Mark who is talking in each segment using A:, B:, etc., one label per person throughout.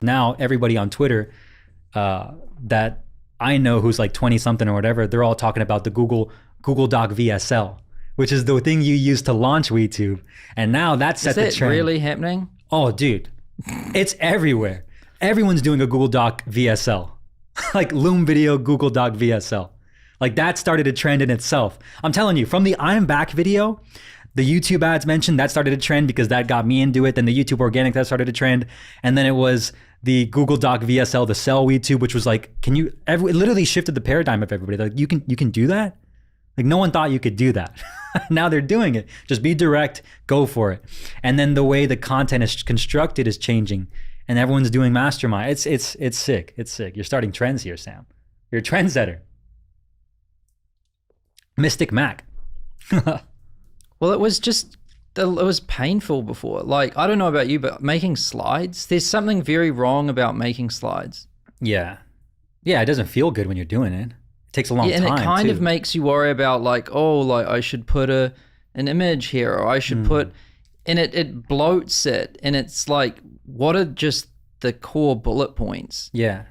A: Now everybody on Twitter that I know who's like 20 something or whatever, they're all talking about the Google Doc VSL, which is the thing you use to launch WeTube. And now that's set the trend.
B: Is that really happening?
A: Oh, dude, it's everywhere. Everyone's doing a Google Doc VSL, like Loom Video Google Doc VSL. Like that started a trend in itself. I'm telling you, from the I'm Back video, the YouTube ads mentioned, that started a trend because that got me into it. Then the YouTube organic, that started a trend. And then it was the Google Doc VSL, the Sell WeTube, which was like, it literally shifted the paradigm of everybody. Like you can do that? Like no one thought you could do that. Now they're doing it. Just be direct, go for it. And then the way the content is constructed is changing and everyone's doing mastermind. It's sick. It's sick. You're starting trends here, Sam. You're a trendsetter. Mystic Mac.
B: Well, it was painful before. Like, I don't know about you, but making slides, there's something very wrong about making slides.
A: Yeah. Yeah, it doesn't feel good when you're doing it. It takes a long time.
B: And it kind
A: too.
B: of makes you worry about like, oh, like I should put an image here, or I should put, and it bloats it. And it's like, what are just the core bullet points?
A: Yeah.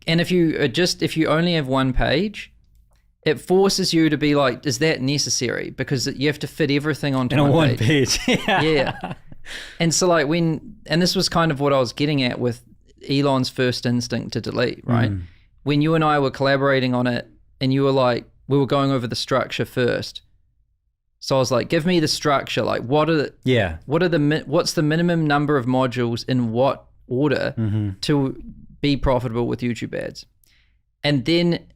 B: And if you only have one page, it forces you to be like, is that necessary? Because you have to fit everything onto one page. Yeah. And so like and this was kind of what I was getting at with Elon's first instinct to delete, right? When you and I were collaborating on it and you were like, we were going over the structure first. So I was like, give me the structure. Like what's the minimum number of modules in what order to be profitable with YouTube ads? And then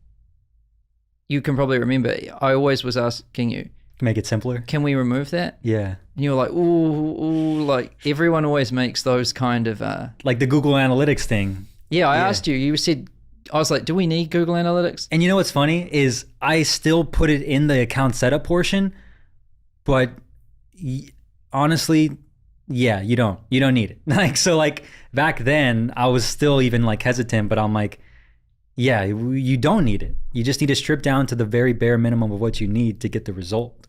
B: you can probably remember, I always was asking you,
A: make it simpler.
B: Can we remove that?
A: Yeah.
B: And you were like, ooh, like everyone always makes those kind of...
A: like the Google Analytics thing.
B: Yeah, I asked you said, I was like, do we need Google Analytics?
A: And you know what's funny is I still put it in the account setup portion, but honestly, yeah, you don't need it. Like, so like back then I was still even like hesitant, but I'm like, yeah, you don't need it. You just need to strip down to the very bare minimum of what you need to get the result.